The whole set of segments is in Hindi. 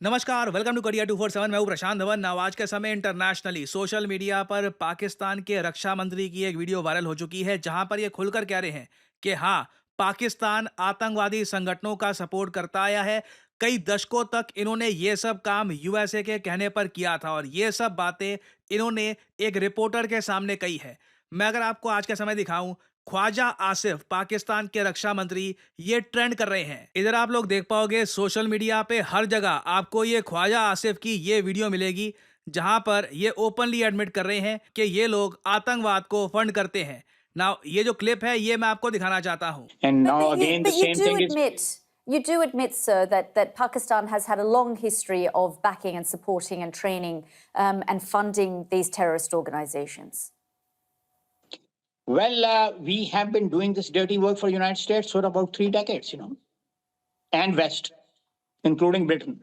नमस्कार, वेलकम टू करियर 247। मैं हूं प्रशांत धवन। आज के समय इंटरनेशनली सोशल मीडिया पर पाकिस्तान के रक्षा मंत्री की एक वीडियो वायरल हो चुकी है, जहां पर ये खुलकर कह रहे हैं कि हाँ, पाकिस्तान आतंकवादी संगठनों का सपोर्ट करता आया है। कई दशकों तक इन्होंने ये सब काम यूएसए के कहने पर किया था और ये सब बातें इन्होंने एक रिपोर्टर के सामने कही है। मैं अगर आपको आज के समय दिखाऊं, ख्वाजा आसिफ पाकिस्तान के रक्षा मंत्री ये ट्रेंड कर रहे हैं। इधर आप लोग देख पाओगे सोशल मीडिया पे हर जगह आपको ये ख्वाजा आसिफ की ये वीडियो मिलेगी, जहां पर ये ओपनली एडमिट कर रहे हैं कि ये लोग आतंकवाद को फंड करते हैं। नाउ ये जो क्लिप है ये मैं आपको दिखाना चाहता हूं। And But, now but, you, again, the but you same do thing is admit, you do admit, sir, that Pakistan has had a long history of backing and supporting and training and funding these terrorist organizations. well, we have been doing this dirty work for United States for about 3 decades, and West, including Britain.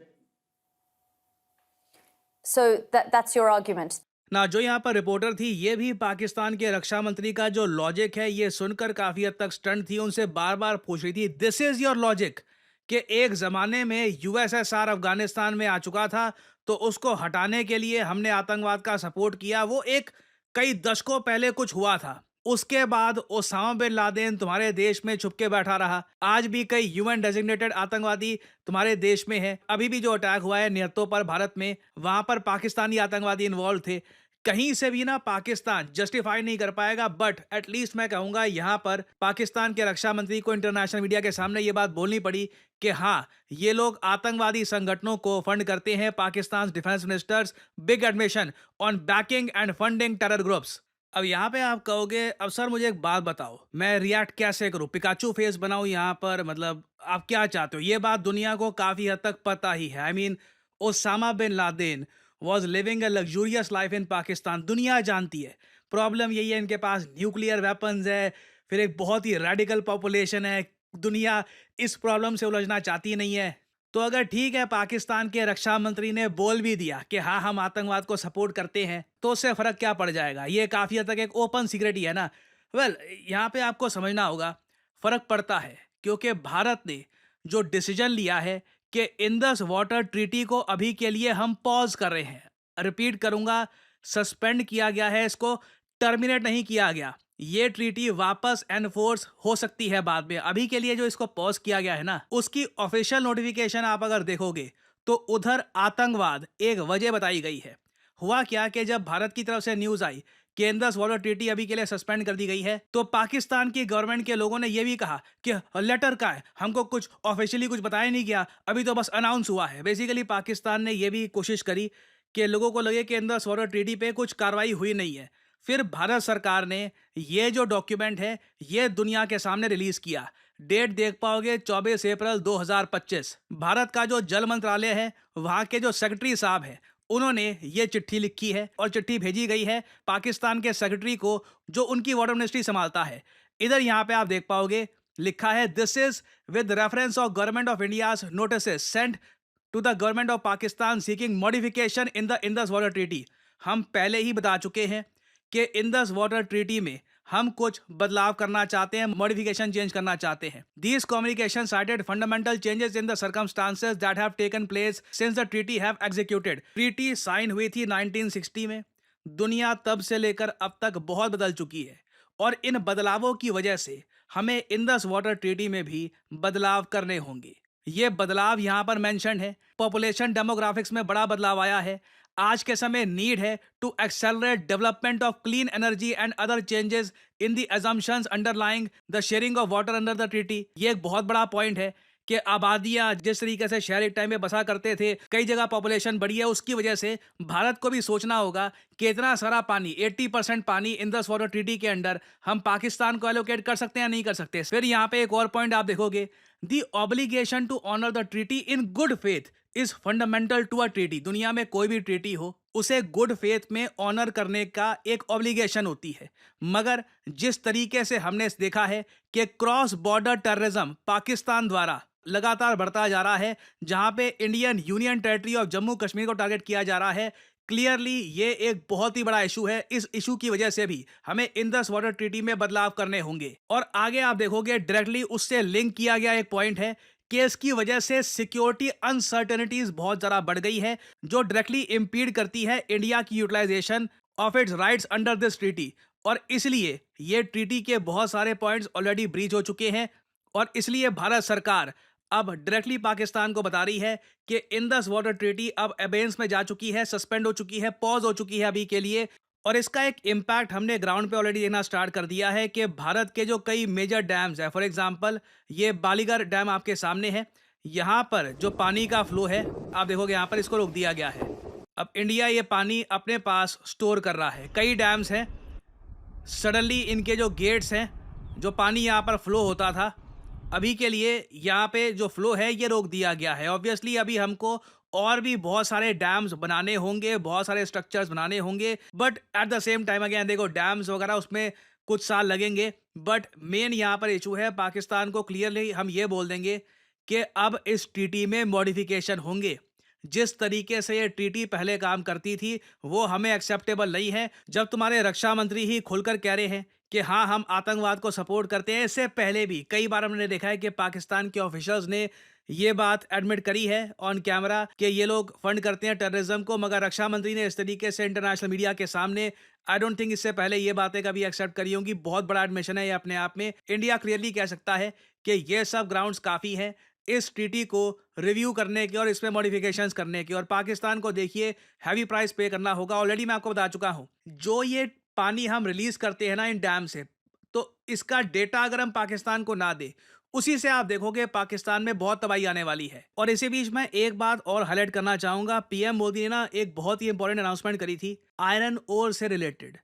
So that's your argument. ना जो यहाँ पर रिपोर्टर थी ये भी पाकिस्तान के रक्षा मंत्री का जो लॉजिक है ये सुनकर काफी हद तक स्टंट थी। उनसे बार बार पूछ रही थी, दिस इज योर लॉजिक, कि एक जमाने में यूएसएसआर अफगानिस्तान में आ चुका था तो उसको हटाने के लिए हमने आतंकवाद का सपोर्ट किया। वो एक कई दशकों पहले कुछ हुआ था। उसके बाद ओसामा बिन लादेन तुम्हारे देश में छुप के बैठा रहा। आज भी कई यूएन डेजिग्नेटेड आतंकवादी तुम्हारे देश में है। अभी भी जो अटैक हुआ है नियतों पर भारत में, वहां पर पाकिस्तानी आतंकवादी इन्वॉल्व थे। कहीं से भी ना पाकिस्तान जस्टिफाई नहीं कर पाएगा, बट एटलीस्ट मैं कहूंगा यहां पर पाकिस्तान के रक्षा मंत्री को इंटरनेशनल मीडिया के सामने ये बात बोलनी पड़ी कि हाँ, ये लोग आतंकवादी संगठनों को फंड करते हैं। Pakistan defence ministers big admission on backing and funding terror groups. अब यहाँ पे आप कहोगे, अब सर मुझे एक बात बताओ, मैं रिएक्ट कैसे करूं, पिकाचू फेस बनाऊं यहाँ पर, मतलब आप क्या चाहते हो? ये बात दुनिया को काफी हद तक पता ही है। I mean Osama bin Laden was living a luxurious life in Pakistan, दुनिया जानती है। प्रॉब्लम यही है, इनके पास न्यूक्लियर वेपन्स है, फिर एक बहुत ही रेडिकल पॉपुलेशन है। दुनिया इस प्रॉब्लम से उलझना चाहती नहीं है। तो अगर ठीक है, पाकिस्तान के रक्षा मंत्री ने बोल भी दिया कि हाँ हम आतंकवाद को सपोर्ट करते हैं, तो उससे फर्क क्या पड़ जाएगा? ये काफी हद तक एक ओपन सीक्रेट ही है ना। वेल, यहाँ पे आपको समझना होगा फर्क पड़ता है, क्योंकि भारत ने जो डिसीजन लिया है कि इंडस वाटर ट्रीटी को अभी के लिए हम पॉज कर रहे हैं। रिपीट करूंगा, सस्पेंड किया गया है, इसको टर्मिनेट नहीं किया गया। ये ट्रीटी वापस एनफोर्स हो सकती है बाद में। अभी के लिए जो इसको पॉज किया गया है ना, उसकी ऑफिशियल नोटिफिकेशन आप अगर देखोगे तो उधर आतंकवाद एक वजह बताई गई है। हुआ क्या कि जब भारत की तरफ से न्यूज आई कि इंडस वाटर ट्रीटी अभी के लिए सस्पेंड कर दी गई है, तो पाकिस्तान की गवर्नमेंट के लोगों ने यह भी कहा कि लेटर का है, हमको कुछ ऑफिशियली कुछ बताया नहीं गया, अभी तो बस अनाउंस हुआ है। बेसिकली पाकिस्तान ने यह भी कोशिश करी कि लोगों को लगे कि इंडस वाटर ट्रीटी पे कुछ कार्रवाई हुई नहीं है। फिर भारत सरकार ने ये जो डॉक्यूमेंट है ये दुनिया के सामने रिलीज किया। डेट देख पाओगे 24 अप्रैल 2025। भारत का जो जल मंत्रालय है, वहां के जो सेक्रेटरी साहब है, उन्होंने ये चिट्ठी लिखी है और चिट्ठी भेजी गई है पाकिस्तान के सेक्रेटरी को, जो उनकी वाटर मिनिस्ट्री संभालता है। इधर यहाँ पे आप देख पाओगे लिखा है, this is with reference of government of India's notices sent to the government of Pakistan seeking modification in the Indus water treaty. हम पहले ही बता चुके हैं कि इंडस वाटर ट्रीटी में हम कुछ बदलाव करना चाहते हैं, मॉडिफिकेशन चेंज करना चाहते हैं। These communication cited fundamental changes in the circumstances that have taken place since the treaty have executed. Treaty sign हुई थी 1960 में। दुनिया तब से लेकर अब तक बहुत बदल चुकी है और इन बदलावों की वजह से हमें इंडस वाटर ट्रीटी में भी बदलाव करने होंगे। ये बदलाव यहाँ पर मेंशन है। पॉपुलेशन डेमोग्राफिक्स में बड़ा बदलाव आया है। आज के समय नीड है to accelerate development of clean energy and other changes in the assumptions underlying the sharing of water under the treaty. ये एक बहुत बड़ा पॉइंट है कि आबादियां जिस तरीके से शहर एक टाइम में बसा करते थे, कई जगह पॉपुलेशन बढ़ी है, उसकी वजह से भारत को भी सोचना होगा कि इतना सारा पानी, 80% पानी इंडस वाटर ट्रीटी के अंडर हम पाकिस्तान को एलोकेट कर सकते हैं या नहीं कर सकते। फिर यहाँ पे एक और पॉइंट आप देखोगे, the obligation to honour the treaty in good faith is fundamental to a treaty. दुनिया में कोई भी ट्रीटी हो, उसे गुड फेथ में ऑनर करने का एक ऑब्लिगेशन होती है। मगर जिस तरीके से हमने देखा है कि क्रॉस बॉर्डर टेररिज्म पाकिस्तान द्वारा लगातार बढ़ता जा रहा है, जहां पे Indian union territory of Jammu Kashmir को टारगेट किया जा रहा है, क्लियरली ये एक बहुत ही बड़ा इशू है। इस इशू की वजह से भी हमें इंडस वाटर ट्रीटी में बदलाव करने होंगे। और आगे आप देखोगे डायरेक्टली उससे लिंक किया गया एक पॉइंट है केस की वजह से सिक्योरिटी अनसर्टेनिटीज बहुत ज़्यादा बढ़ गई है, जो डायरेक्टली इम्पीड करती है इंडिया की utilisation of its rights under this treaty. और इसलिए ये ट्रीटी के बहुत सारे पॉइंट्स ऑलरेडी ब्रीच हो चुके हैं, और इसलिए भारत सरकार अब डायरेक्टली पाकिस्तान को बता रही है कि इंडस वाटर ट्रीटी अब अबेंस में जा चुकी है, सस्पेंड हो चुकी है, पॉज हो चुकी है अभी के लिए। और इसका एक इम्पैक्ट हमने ग्राउंड पे ऑलरेडी देखना स्टार्ट कर दिया है कि भारत के जो कई मेजर डैम्स हैं, फॉर एग्जांपल ये बालीगढ़ डैम आपके सामने है, यहाँ पर जो पानी का फ्लो है आप देखोगे यहाँ पर इसको रोक दिया गया है। अब इंडिया ये पानी अपने पास स्टोर कर रहा है। कई डैम्स हैं, सडनली इनके जो गेट्स हैं, जो पानी यहाँ पर फ्लो होता था, अभी के लिए यहाँ पे जो फ्लो है ये रोक दिया गया है। ऑब्वियसली अभी हमको और भी बहुत सारे डैम्स बनाने होंगे, बहुत सारे स्ट्रक्चर्स बनाने होंगे, but at the same time again देखो डैम्स वगैरह उसमें कुछ साल लगेंगे, बट मेन यहाँ पर इशू है पाकिस्तान को क्लियरली हम ये बोल देंगे कि अब इस ट्रीटी में मॉडिफिकेशन होंगे। जिस तरीके से ये ट्रीटी पहले काम करती थी वो हमें एक्सेप्टेबल नहीं है। जब तुम्हारे रक्षा मंत्री ही खुलकर कह रहे हैं कि हाँ हम आतंकवाद को सपोर्ट करते हैं, इससे पहले भी कई बार हमने देखा है कि पाकिस्तान के ऑफिसर्स ने ये बात एडमिट करी है ऑन कैमरा कि ये लोग फंड करते हैं टेररिज्म को, मगर रक्षा मंत्री ने इस तरीके से इंटरनेशनल मीडिया के सामने आई डोंट थिंक इससे पहले ये बातें कभी एक्सेप्ट करी होंगी। बहुत बड़ा एडमिशन है ये अपने आप में। इंडिया क्लियरली कह सकता है कि ये सब ग्राउंड्स काफ़ी हैं इस ट्रीटी को रिव्यू करने के और इसमें मॉडिफिकेशंस करने के। और पाकिस्तान को देखिए हैवी प्राइस पे करना होगा। ऑलरेडी मैं आपको बता चुका हूँ, जो ये पानी हम रिलीज करते हैं ना इन डैम से, तो इसका डेटा अगर हम पाकिस्तान को ना दे, उसी से आप देखोगे पाकिस्तान में बहुत तबाही आने वाली है। और इसी बीच में एक बात और हाईलाइट करना चाहूंगा, पीएम मोदी ने ना एक बहुत ही इंपॉर्टेंट अनाउंसमेंट करी थी आयरन ओर से रिलेटेड।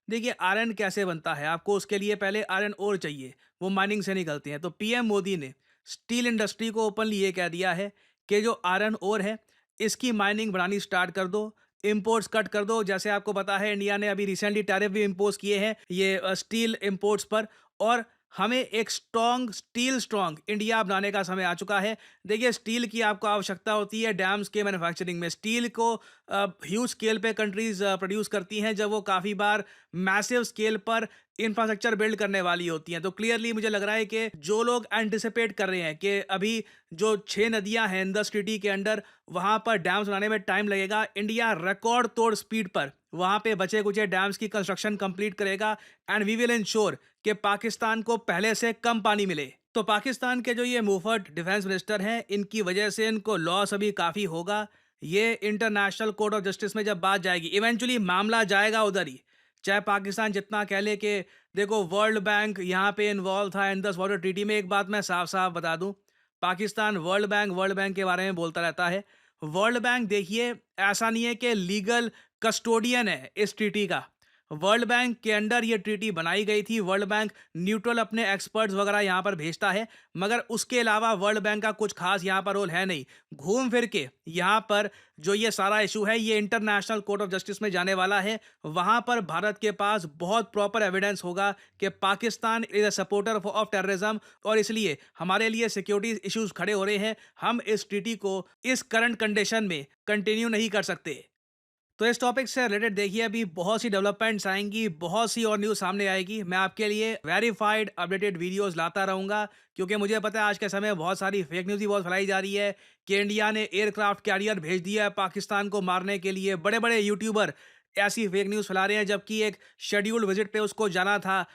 देखिए आयरन कैसे बनता है, आपको उसके लिए पहले आयरन ओर चाहिए, वो माइनिंग से निकलते हैं। तो पीएम मोदी ने स्टील इंडस्ट्री को ओपनली ये कह दिया है कि जो आयरन ओर है इसकी माइनिंग बढ़ानी स्टार्ट कर दो, इंपोर्ट्स कट कर दो। जैसे आपको पता है इंडिया ने अभी रिसेंटली टैरिफ भी इम्पोज किए हैं ये स्टील इंपोर्ट्स पर, और हमें एक स्ट्रॉन्ग इंडिया बनाने का समय आ चुका है। देखिए स्टील की आपको आवश्यकता होती है डैम्स के मैन्युफैक्चरिंग में। स्टील को ह्यूज स्केल पे कंट्रीज प्रोड्यूस करती हैं जब वो काफ़ी बार मैसिव स्केल पर इंफ्रास्ट्रक्चर बिल्ड करने वाली होती हैं। तो क्लियरली मुझे लग रहा है कि जो लोग एंटिसिपेट कर रहे हैं कि अभी जो 6 नदियां हैं इंडस ट्रीटी के अंडर, वहां पर डैम्स बनाने में टाइम लगेगा, इंडिया रिकॉर्ड तोड़ स्पीड पर वहां पे बचे कुचे डैम्स की कंस्ट्रक्शन कंप्लीट करेगा एंड वी विल इंश्योर कि पाकिस्तान को पहले से कम पानी मिले। तो पाकिस्तान के जो ये मुफत डिफेंस मिनिस्टर हैं, इनकी वजह से इनको लॉस अभी काफ़ी होगा। ये इंटरनेशनल कोर्ट ऑफ जस्टिस में जब बात जाएगी, इवेंचुअली मामला जाएगा उधर ही, चाहे पाकिस्तान जितना कह ले कि देखो वर्ल्ड बैंक यहाँ पे इन्वॉल्व था इंडस वाटर ट्रीटी में। एक बात मैं साफ साफ बता दूं, पाकिस्तान वर्ल्ड बैंक के बारे में बोलता रहता है। वर्ल्ड बैंक देखिए ऐसा नहीं है कि लीगल कस्टोडियन है इस ट्रीटी का। वर्ल्ड बैंक के अंडर ये ट्रीटी बनाई गई थी। वर्ल्ड बैंक न्यूट्रल अपने एक्सपर्ट्स वगैरह यहाँ पर भेजता है, मगर उसके अलावा वर्ल्ड बैंक का कुछ खास यहाँ पर रोल है नहीं। घूम फिर के यहाँ पर जो ये सारा इशू है ये इंटरनेशनल कोर्ट ऑफ जस्टिस में जाने वाला है। वहाँ पर भारत के पास बहुत प्रॉपर एविडेंस होगा कि Pakistan is a supporter of terrorism, और इसलिए हमारे लिए सिक्योरिटी इश्यूज खड़े हो रहे हैं। हम इस ट्रीटी को इस करंट कंडीशन में कंटिन्यू नहीं कर सकते। तो इस टॉपिक से रिलेटेड देखिए अभी बहुत सी डेवलपमेंट्स आएंगी, बहुत सी और न्यूज़ सामने आएगी। मैं आपके लिए वेरीफाइड अपडेटेड वीडियोस लाता रहूंगा, क्योंकि मुझे पता है आज के समय बहुत सारी फेक न्यूज़ ही बहुत फैलाई जा रही है कि इंडिया ने एयरक्राफ्ट कैरियर भेज दिया है पाकिस्तान को मारने के लिए। बड़े बड़े यूट्यूबर ऐसी फेक न्यूज़ फैला रहे हैं, जबकि एक शेड्यूल्ड विजिट पे उसको जाना था।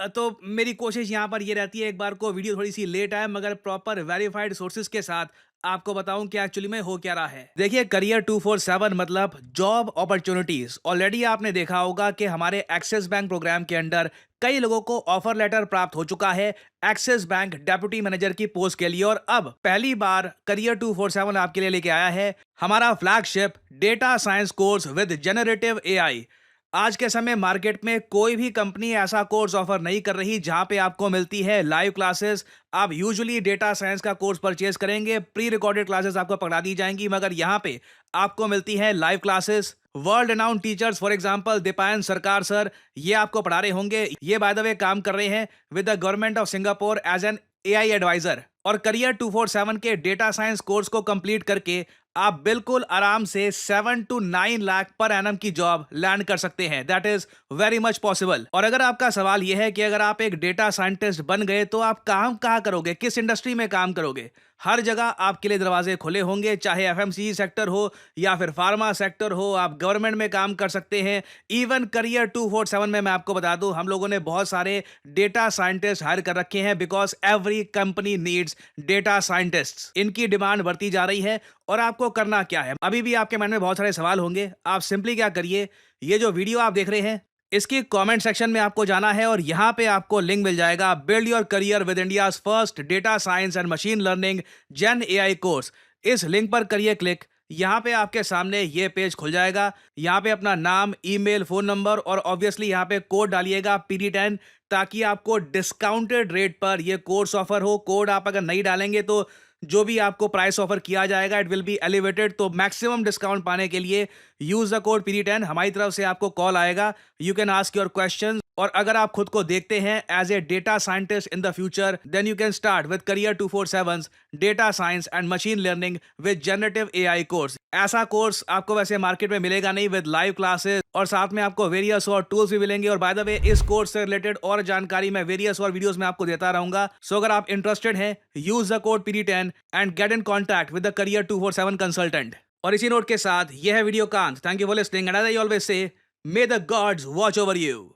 तो मेरी कोशिश यहाँ पर ये रहती है एक बार को वीडियो थोड़ी सी लेट आए, मगर प्रॉपर वेरीफाइड सोर्सेज के साथ आपको बताऊं कि एक्चुअली में हो क्या रहा है। देखिए करियर 247 मतलब जॉब अपॉर्चुनिटीज। ऑलरेडी आपने देखा होगा कि हमारे एक्सिस बैंक प्रोग्राम के अंडर कई लोगों को ऑफर लेटर प्राप्त हो चुका है एक्सिस बैंक डेप्यूटी मैनेजर की पोस्ट के लिए। और अब पहली बार करियर 247 आपके लिए लेके आया है हमारा flagship data science course with generative AI. आज के समय मार्केट में कोई भी कंपनी ऐसा कोर्स ऑफर नहीं कर रही जहां पे आपको मिलती है लाइव क्लासेस। आप यूजुअली डेटा साइंस का कोर्स परचेज करेंगे, प्री रिकॉर्डेड क्लासेस आपको पकड़ा दी जाएंगी, मगर यहां पे आपको मिलती है live classes. World renowned teachers for example Deepayan सरकार सर, ये आपको पढ़ा रहे होंगे। ये बाय द वे काम कर रहे हैं with the government of Singapore as an AI adviser. और करियर 247 के डेटा साइंस कोर्स को कंप्लीट करके आप बिल्कुल आराम से 7 to 9 लाख पर एनम की जॉब लैंड कर सकते हैं। That is very much possible. और अगर आपका सवाल यह है कि अगर आप एक डेटा साइंटिस्ट बन गए तो आप काम कहाँ करोगे, किस इंडस्ट्री में काम करोगे, हर जगह आपके लिए दरवाजे खुले होंगे, चाहे एफएमसीजी सेक्टर हो या फिर फार्मा सेक्टर हो, आप गवर्नमेंट में काम कर सकते हैं। इवन करियर 247 में मैं आपको बता दूं, हम लोगों ने बहुत सारे डेटा साइंटिस्ट हायर कर रखे हैं because every company needs data scientists. इनकी डिमांड बढ़ती जा रही है। और आपको करना क्या है, अभी भी आपके मन में बहुत सारे सवाल होंगे। आप सिंपली क्या करिए, ये जो वीडियो आप देख रहे हैं इसकी कमेंट सेक्शन में आपको जाना है और यहां पे आपको लिंक मिल जाएगा build your career with India's first data science and machine learning gen AI course. इस लिंक पर करिए क्लिक। यहाँ पे आपके सामने ये पेज खुल जाएगा। यहाँ पे अपना नाम, ईमेल, फोन नंबर और ऑब्वियसली यहाँ पे कोड डालिएगा PD10, ताकि आपको डिस्काउंटेड रेट पर ये कोर्स ऑफर हो। कोड आप अगर नहीं डालेंगे तो जो भी आपको प्राइस ऑफर किया जाएगा इट विल बी एलिवेटेड। तो मैक्सिमम डिस्काउंट पाने के लिए यूज द कोड PD10। हमारी तरफ से आपको कॉल आएगा, you can ask your questions. और अगर आप खुद को देखते हैं as a data scientist in the future, then you can start with career 247 data science and machine learning with generative AI course. ऐसा कोर्स आपको वैसे मार्केट में मिलेगा नहीं, विद लाइव क्लासेस और साथ में आपको वेरियस और टूल्स भी मिलेंगे। और बाय द वे, इस कोर्स से रिलेटेड और जानकारी मैं वेरियस और वीडियोस में आपको देता रहूंगा। सो अगर आप इंटरेस्टेड हैं, use the code PD10 and get in contact with the career 247 consultant. और इसी नोट के साथ यह है वीडियो का अंत। Thank you for listening and as I always say, may the gods watch over you.